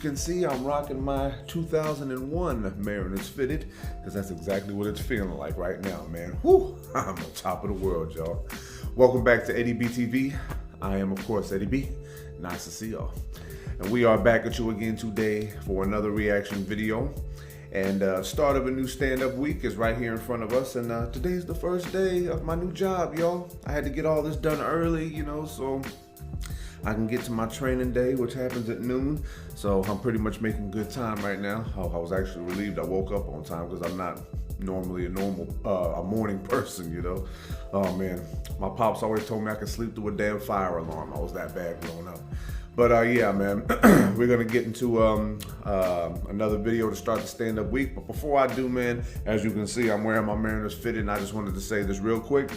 can see, I'm rocking my 2001 Mariners fitted, because that's exactly what it's feeling like right now, man. Whew, I'm on top of the world, y'all. Welcome back to Eddie B TV. I am, of course, Eddie B. Nice to see y'all. And we are back at you again today for another reaction video. And start of a new stand-up week is right here in front of us. And today's the first day of my new job, y'all. I had to get all this done early, you know, so I can get to my training day, which happens at noon. So I'm pretty much making good time right now. I was actually relieved I woke up on time because I'm not normally a morning person, you know. Oh man, my pops always told me I could sleep through a damn fire alarm. I was that bad growing up. But yeah, man, we're gonna get into another video to start the stand-up week. But before I do, man, as you can see, I'm wearing my Mariners fitted, and I just wanted to say this real quick.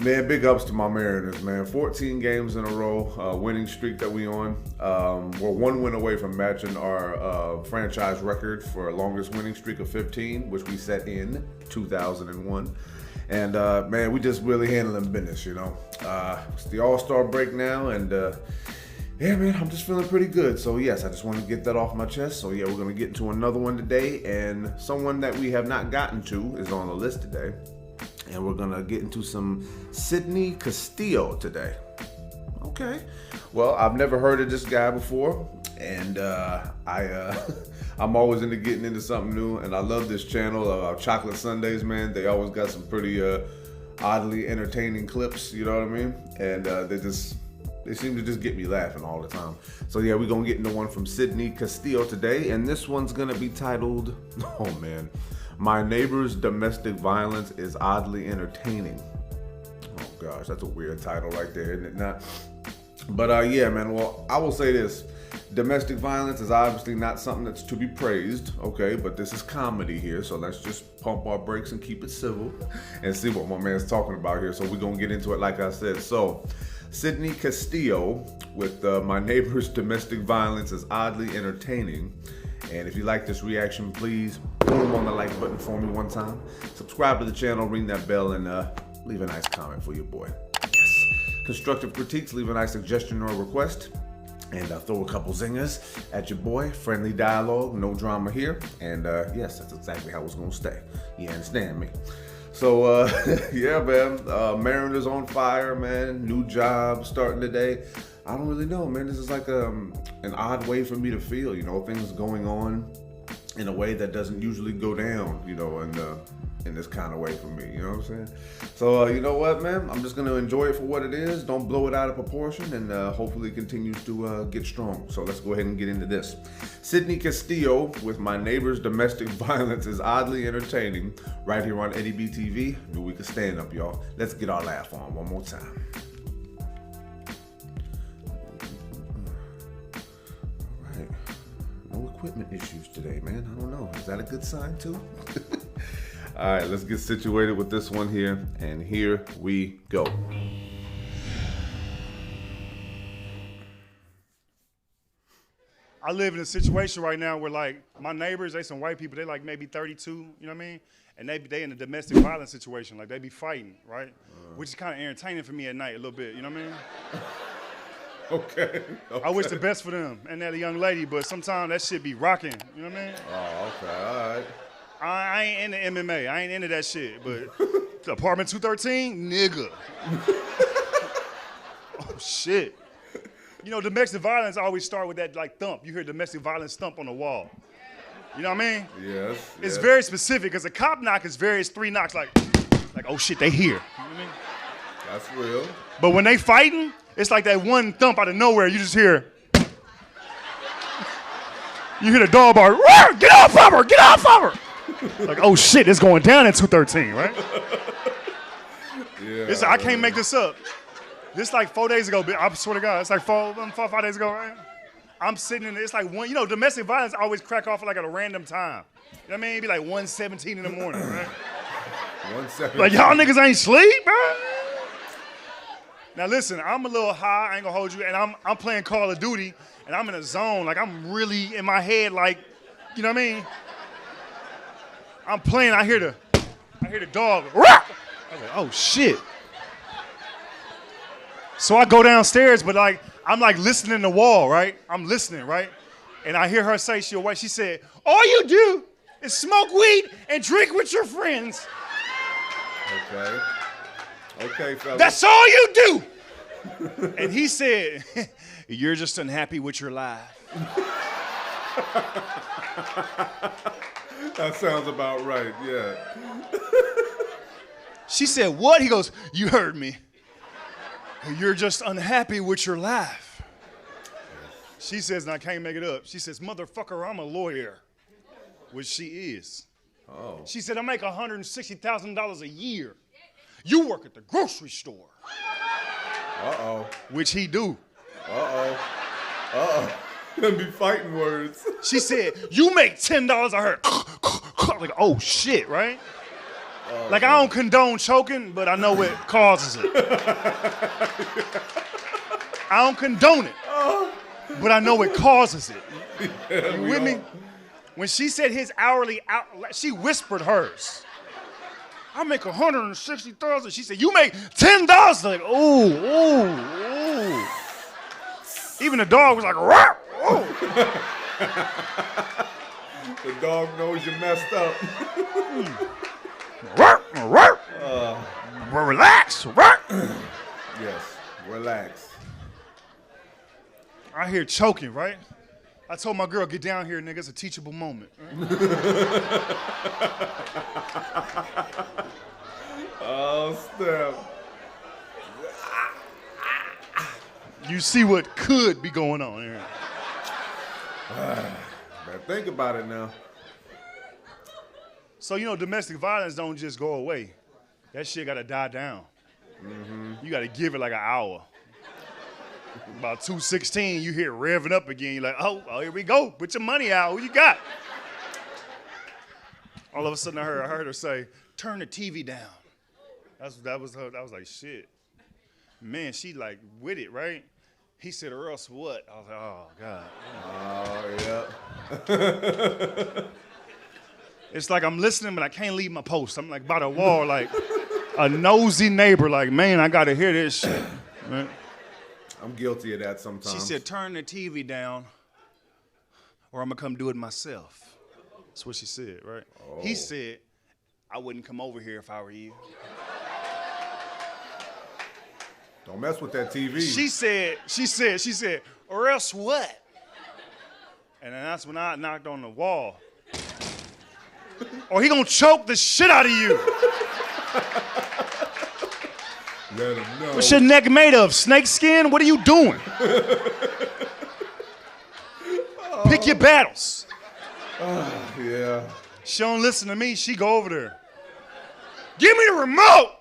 Man, big ups to my Mariners, man. 14 games in a row, winning streak that we on. We're one win away from matching our franchise record for longest winning streak of 15, which we set in 2001. And man, we just really handling business, you know. It's the All-Star break now, and yeah, man, I'm just feeling pretty good. So yes, I just want to get that off my chest. So yeah, we're gonna get into another one today, and someone that we have not gotten to is on the list today. And we're gonna get into some Sundaes Castillo today. Okay. Well, I've never heard of this guy before, and I'm always into getting into something new, and I love this channel, Chocolate Sundays, man. They always got some pretty oddly entertaining clips, you know what I mean? And they seem to just get me laughing all the time. So yeah, we're gonna get into one from Sundaes Castillo today, and this one's gonna be titled, oh man, My Neighbor's Domestic Violence is Oddly Entertaining. Oh gosh, that's a weird title right there, isn't it not? But yeah, man, well, I will say this. Domestic violence is obviously not something that's to be praised, okay? But this is comedy here, so let's just pump our brakes and keep it civil and see what my man's talking about here. So we're gonna get into it like I said. So, Sundaes Castillo with My Neighbor's Domestic Violence is Oddly Entertaining. And if you like this reaction, please boom on the like button for me one time. Subscribe to the channel, ring that bell, and leave a nice comment for your boy. Yes. Constructive critiques, leave a nice suggestion or request. And throw a couple zingers at your boy. Friendly dialogue, no drama here. And yes, that's exactly how it's gonna stay. You understand me? So yeah, man, Mariners on fire, man. New job starting today. I don't really know, man. This is like an odd way for me to feel, you know, things going on in a way that doesn't usually go down, you know, in this kind of way for me, you know what I'm saying? So, you know what, man? I'm just gonna enjoy it for what it is. Don't blow it out of proportion, and hopefully it continues to get strong. So let's go ahead and get into this. Sundaes Castillo with My Neighbor's Domestic Violence is Oddly Entertaining, right here on Eddie B TV. New week of stand up, y'all. Let's get our laugh on one more time. All right. No equipment issues today, man. I don't know. Is that a good sign too? All right, let's get situated with this one here, and here we go. I live in a situation right now where, like, my neighbors, they some white people, they like maybe 32, you know what I mean? And they in a domestic violence situation, like they be fighting, right? Which is kind of entertaining for me at night a little bit, you know what I mean? Okay. I wish the best for them and that young lady, but sometimes that shit be rocking, you know what I mean? Oh, okay, all right. I ain't into MMA. I ain't into that shit, but apartment 213, nigga. Oh, shit. You know, domestic violence always start with that, like, thump. You hear domestic violence thump on the wall. You know what I mean? Yes. It's very specific, because a cop knock is various 3 knocks, like, oh, shit, they here. You know what I mean? That's real. But when they fighting, it's like that one thump out of nowhere. You just hear. You hear the dog bark, get off of her, get off of her. Like, oh shit, it's going down at 213, right? Yeah. I can't make this up. This like 4 days ago, I swear to God, it's like 5 days ago, right? I'm sitting in, it's like one, you know, domestic violence always crack off like at a random time. You know what I mean? It'd be like 1:17 in the morning, right? 1:17. Like, y'all niggas ain't sleep, bro? Now listen, I'm a little high, I ain't gonna hold you, and I'm playing Call of Duty, and I'm in a zone, like I'm really in my head, like, you know what I mean? I'm playing, I hear the dog, I was like, oh shit. So I go downstairs, but like, I'm like listening to the wall, right? I'm listening, right? And I hear her say she'll wait. She said, all you do is smoke weed and drink with your friends. Okay. Okay, fellas. That's all you do. And he said, you're just unhappy with your life. That sounds about right, yeah. She said, what? He goes, you heard me. You're just unhappy with your life. She says, and I can't make it up, she says, motherfucker, I'm a lawyer. Which she is. Oh. She said, I make $160,000 a year. You work at the grocery store. Uh-oh. Which he do. Uh-oh. Uh-oh. Them be fighting words. She said, you make $10. I heard, like, oh shit, right? Oh, like, man. I don't condone choking, but I know it causes it. I don't condone it, but I know it causes it. Yeah, you with me? When she said his hourly she whispered hers. I make $160,000. She said, you make $10. Like, ooh. Even the dog was like, rah, oh. The dog knows you messed up. Relax. Yes, relax. I hear choking, right? I told my girl, get down here, nigga. It's a teachable moment. Right? Oh, snap. You see what could be going on here. Better think about it now. So, domestic violence don't just go away. That shit got to die down. Mm-hmm. You got to give it like an hour. About 2:16, you hear it revving up again. You're like, oh, here we go. Put your money out. Who you got? All of a sudden, I heard her say, turn the TV down. That was her. I was like, shit. Man, she like with it, right? He said, or else what? I was like, oh, God. Oh, yeah. It's like I'm listening, but I can't leave my post. I'm like by the wall, like a nosy neighbor, like, man, I got to hear this shit. Right? I'm guilty of that sometimes. She said, turn the TV down, or I'm going to come do it myself. That's what she said, right? Oh. He said, I wouldn't come over here if I were you. Don't mess with that TV. She said, or else what? And then that's when I knocked on the wall. Or he gonna choke the shit out of you. Let him know. What's your neck made of? Snake skin? What are you doing? Pick your battles. Yeah. She don't listen to me. She go over there. Give me the remote.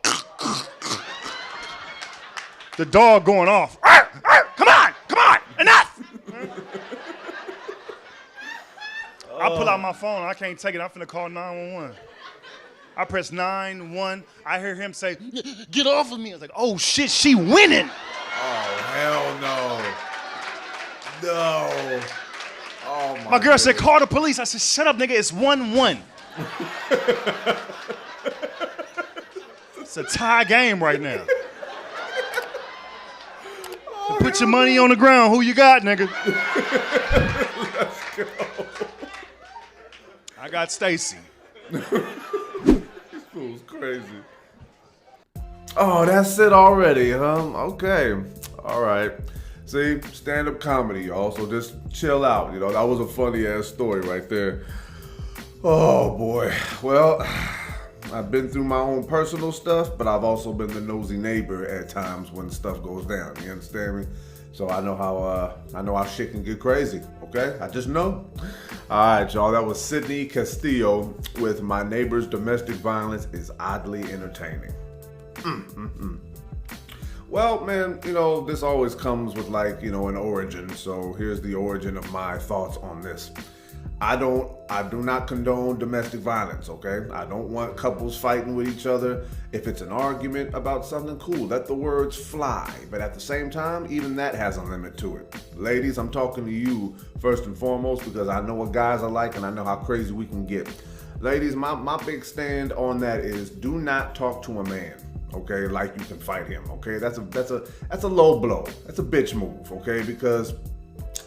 The dog going off. Come on, enough. I pull out my phone. I can't take it. I'm finna call 911. I press 9-1. I hear him say, get off of me. I was like, oh shit, she winning. Oh, hell no. No. Oh, my girl said, call the police. I said, shut up, nigga. It's 1-1. It's a tie game right now. So put your money on the ground. Who you got, nigga? Let's go. I got Stacy. This fool's crazy. Oh, that's it already, huh? Okay. All right. See, stand-up comedy, y'all. So just chill out. That was a funny-ass story right there. Oh, boy. Well, I've been through my own personal stuff, but I've also been the nosy neighbor at times when stuff goes down. You understand me? So I know how shit can get crazy. Okay, I just know. All right, y'all. That was Sydney Castillo with "My Neighbor's Domestic Violence is Oddly Entertaining." Well, man, this always comes with an origin. So here's the origin of my thoughts on this. I do not condone domestic violence, okay? I don't want couples fighting with each other. If it's an argument about something, cool, let the words fly. But at the same time, even that has a limit to it. Ladies, I'm talking to you first and foremost because I know what guys are like and I know how crazy we can get. Ladies, my big stand on that is do not talk to a man, okay, like you can fight him, okay? That's a low blow. That's a bitch move, okay? Because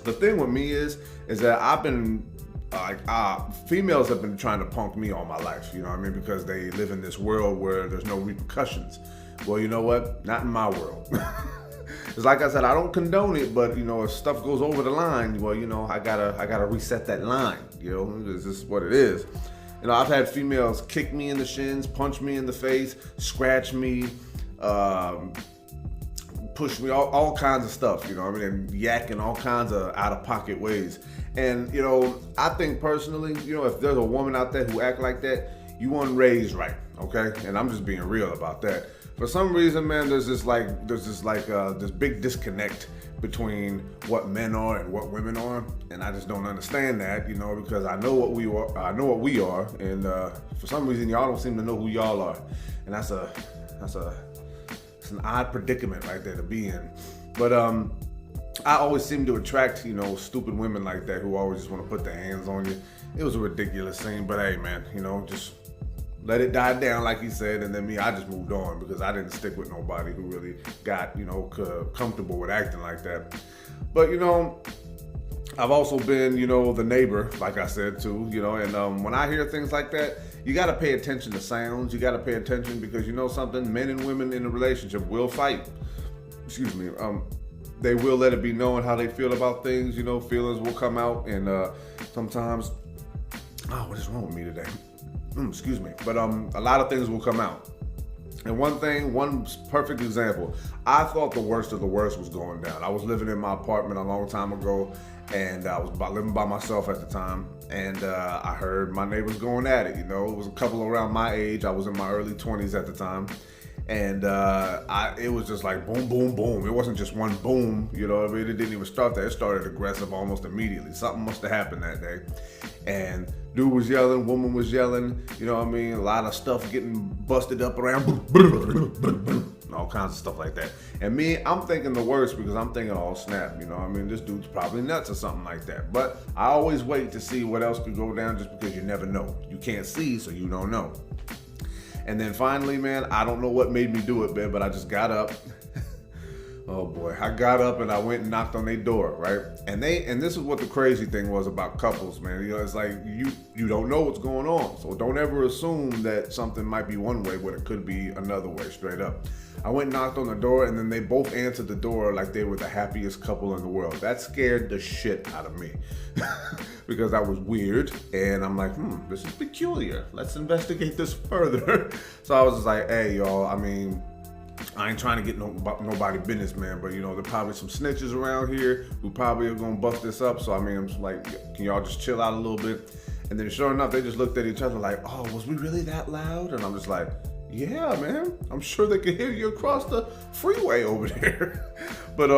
The thing with me is that I've been females have been trying to punk me all my life, you know what I mean? Because they live in this world where there's no repercussions. Well, you know what? Not in my world. It's like I said, I don't condone it, but you know, if stuff goes over the line, well, you know, I gotta reset that line, you know, this is what it is. You know, I've had females kick me in the shins, punch me in the face, scratch me, push me, all kinds of stuff, you know what I mean, and yak in all kinds of out-of-pocket ways. And, you know, I think personally, you know, if there's a woman out there who act like that, you weren't raised right, okay? And I'm just being real about that. For some reason, man, there's this big disconnect between what men are and what women are, and I just don't understand that, you know, because I know what we are, and for some reason, y'all don't seem to know who y'all are, and it's an odd predicament right there to be in. But I always seem to attract, you know, stupid women like that who always just want to put their hands on you. It was a ridiculous scene, but hey, man, you know, just let it die down, like he said, and then I just moved on because I didn't stick with nobody who really got, you know, comfortable with acting like that. But, you know, I've also been, you know, the neighbor, like I said, too, you know, and when I hear things like that, you got to pay attention to sounds. You got to pay attention because, you know something, men and women in a relationship will fight. Excuse me. They will let it be known how they feel about things, you know, feelings will come out, and sometimes, what is wrong with me today? Excuse me. But a lot of things will come out. And one perfect example, I thought the worst of the worst was going down. I was living in my apartment a long time ago, and I was living by myself at the time, and I heard my neighbors going at it, you know. It was a couple around my age. I was in my early 20s at the time. And it was just like boom, boom, boom. It wasn't just one boom, you know what I mean? It didn't even start there. It started aggressive almost immediately. Something must have happened that day. And dude was yelling, woman was yelling, you know what I mean? A lot of stuff getting busted up around, all kinds of stuff like that. And me, I'm thinking the worst because I'm thinking, oh snap, you know what I mean? This dude's probably nuts or something like that. But I always wait to see what else could go down just because you never know. You can't see, so you don't know. And then finally, man, I don't know what made me do it, man, but I just got up. Oh boy, I got up and I went and knocked on their door, right? And this is what the crazy thing was about couples, man. You know, it's like you don't know what's going on. So don't ever assume that something might be one way when it could be another way, straight up. I went and knocked on the door, and then they both answered the door like they were the happiest couple in the world. That scared the shit out of me because that was weird. And I'm like, this is peculiar. Let's investigate this further. So I was just like, hey, y'all, I mean, I ain't trying to get nobody business, man, but you know, there probably some snitches around here who probably are gonna bust this up. So I mean, I'm just like, can y'all just chill out a little bit? And then sure enough, they just looked at each other like, oh, was we really that loud? And I'm just like, yeah, man, I'm sure they could hear you across the freeway over there. But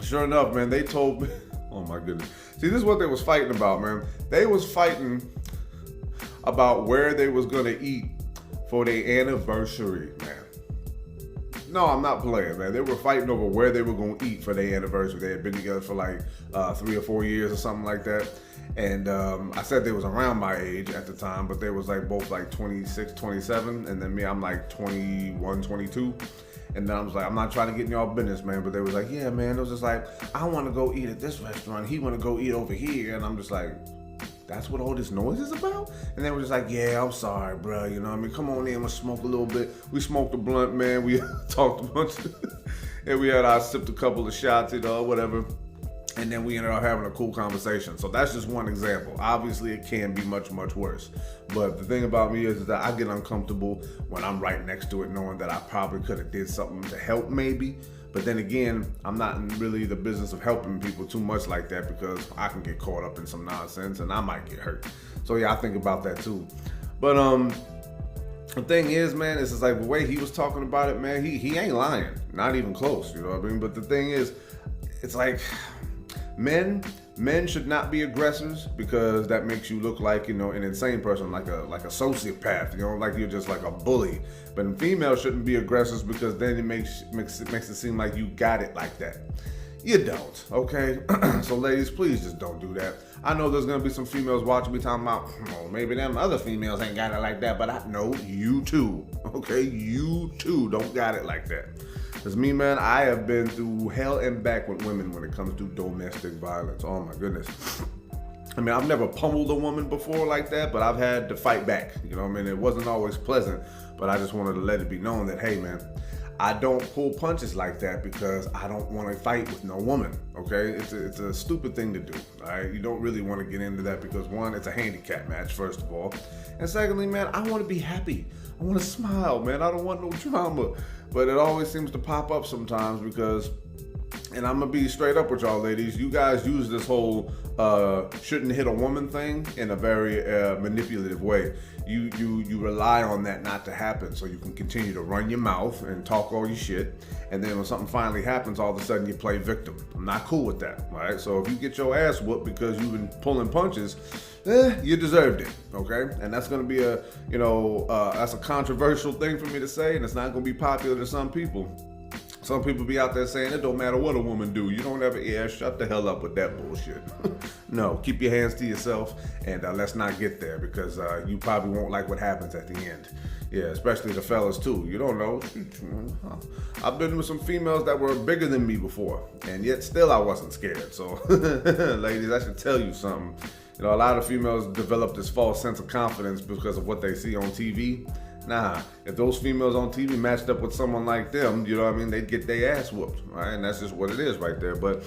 sure enough, man, they told me, oh my goodness. See, this is what they was fighting about, man. They was fighting about where they was gonna eat for their anniversary, man. No, I'm not playing, man. They were fighting over where they were gonna eat for their anniversary. They had been together for like 3 or 4 years or something like that. And I said they was around my age at the time, but they was like both like 26, 27, and then me, I'm like 21, 22. And then I was like, I'm not trying to get in y'all business, man, but they was like, yeah, man. It was just like, I want to go eat at this restaurant. He want to go eat over here. And I'm just like, that's what all this noise is about? And they were just like, yeah, I'm sorry, bro. You know what I mean? Come on in, let's smoke a little bit. We smoked a blunt, man. We talked a bunch. And I sipped a couple of shots, you know, whatever. And then we ended up having a cool conversation. So that's just one example. Obviously, it can be much, much worse. But the thing about me is that I get uncomfortable when I'm right next to it, knowing that I probably could have did something to help maybe. But then again, I'm not in really the business of helping people too much like that because I can get caught up in some nonsense and I might get hurt. So yeah, I think about that too. But the thing is, man, it's just like the way he was talking about it, man, he ain't lying. Not even close, you know what I mean? But the thing is, it's like men should not be aggressors because that makes you look like, you know, an insane person, like a sociopath, you know, like you're just like a bully. But females shouldn't be aggressors because then it makes it seem like you got it like that. You don't, okay? So ladies, please just don't do that. I know there's gonna be some females watching me talking about, oh, maybe them other females ain't got it like that, but I know you too, okay? You too don't got it like that. Because me, man, I have been through hell and back with women when it comes to domestic violence. Oh my goodness. I mean, I've never pummeled a woman before like that, but I've had to fight back. You know what I mean? It wasn't always pleasant, but I just wanted to let it be known that, hey, man, I don't pull punches like that because I don't want to fight with no woman, okay? It's a stupid thing to do, all right? You don't really want to get into that because, one, it's a handicap match, first of all. And secondly, man, I want to be happy. I want to smile, man. I don't want no drama. But it always seems to pop up sometimes because, and I'm going to be straight up with y'all ladies, you guys use this whole shouldn't hit a woman thing in a very manipulative way. You rely on that not to happen so you can continue to run your mouth and talk all your shit, and then when something finally happens, all of a sudden you play victim. I'm not cool with that, right? So if you get your ass whooped because you've been pulling punches, you deserved it, okay? And that's gonna be that's a controversial thing for me to say, and it's not gonna be popular to some people. Some people be out there saying it don't matter what a woman do. You don't ever, shut the hell up with that bullshit. No, keep your hands to yourself and let's not get there because you probably won't like what happens at the end. Yeah, especially the fellas too. You don't know. I've been with some females that were bigger than me before and yet still I wasn't scared. So ladies, I should tell you something. You know, a lot of females develop this false sense of confidence because of what they see on TV. Nah, if those females on TV matched up with someone like them, you know what I mean, they'd get their ass whooped, right? And that's just what it is right there. But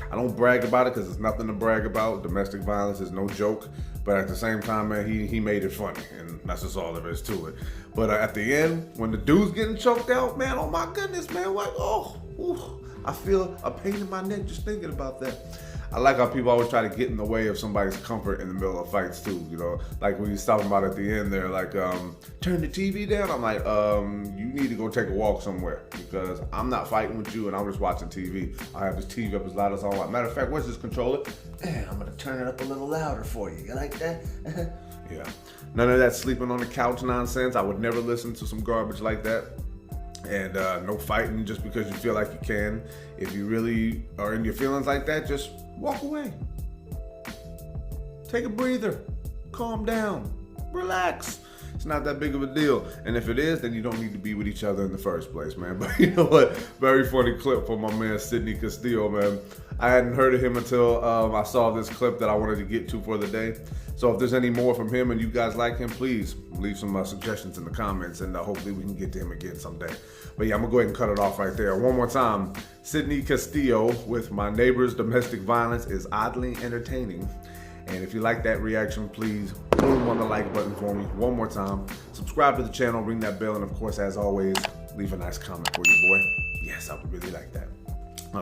I don't brag about it because there's nothing to brag about. Domestic violence is no joke. But at the same time, man, he made it funny. And that's just all there is to it. But at the end, when the dude's getting choked out, man, oh my goodness, man, like, I feel a pain in my neck just thinking about that. I like how people always try to get in the way of somebody's comfort in the middle of fights too, you know? Like when he's talking about at the end there, like, turn the TV down. I'm like, you need to go take a walk somewhere because I'm not fighting with you and I'm just watching TV. I have this TV up as loud as I want. Matter of fact, where's this controller? I'm gonna turn it up a little louder for you. You like that? Yeah. None of that sleeping on the couch nonsense. I would never listen to some garbage like that. And no fighting just because you feel like you can. If you really are in your feelings like that, just walk away. Take a breather. Calm down. Relax. It's not that big of a deal. And if it is, then you don't need to be with each other in the first place, man. But you know what? Very funny clip from my man, Sundaes Castillo, man. I hadn't heard of him until I saw this clip that I wanted to get to for the day. So if there's any more from him and you guys like him, please leave some suggestions in the comments and hopefully we can get to him again someday. But yeah, I'm gonna go ahead and cut it off right there. One more time, Sundaes Castillo with My Neighbor's Domestic Violence is Oddly Entertaining. And if you like that reaction, please boom on the like button for me. One more time, subscribe to the channel, ring that bell, and of course, as always, leave a nice comment for your boy. Yes, I would really like that.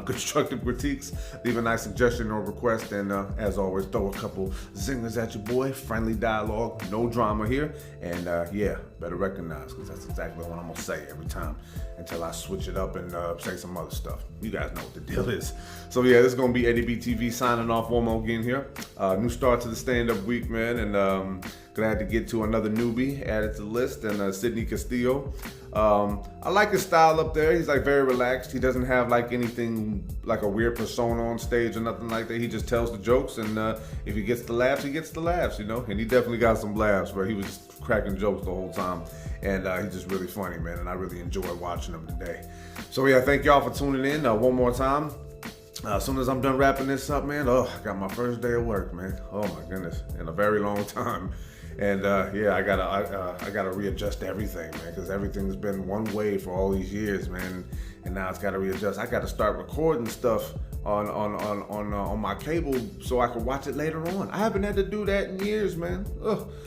Constructive critiques, leave a nice suggestion or request, and as always, throw a couple zingers at your boy. Friendly dialogue, no drama here, and yeah, better recognize, because that's exactly what I'm gonna say every time until I switch it up and say some other stuff. You guys know what the deal is. So yeah, this is gonna be Eddie B TV signing off one more again here. New start to the stand-up week, man, and glad to get to another newbie added to the list, and Sundaes Castillo. I like his style up there. He's like very relaxed. He doesn't have like anything like a weird persona on stage or nothing like that. He just tells the jokes, and if he gets the laughs, he gets the laughs, you know. And he definitely got some laughs, but he was just cracking jokes the whole time, and he's just really funny, man. And I really enjoyed watching him today. So yeah, thank y'all for tuning in one more time. As soon as I'm done wrapping this up, man, I got my first day of work, man. Oh my goodness, in a very long time. And yeah, I gotta readjust everything, man, because everything's been one way for all these years, man. And now it's gotta readjust. I gotta start recording stuff on my cable so I can watch it later on. I haven't had to do that in years, man.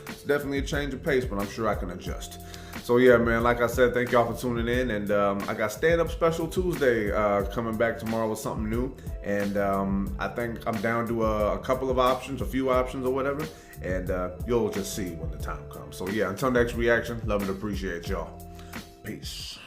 It's definitely a change of pace, but I'm sure I can adjust. So yeah, man, like I said, thank y'all for tuning in, and I got Stand-Up Special Tuesday coming back tomorrow with something new, and I think I'm down to a couple of options, a few options or whatever, and you'll just see when the time comes. So yeah, until next reaction, love and appreciate y'all. Peace.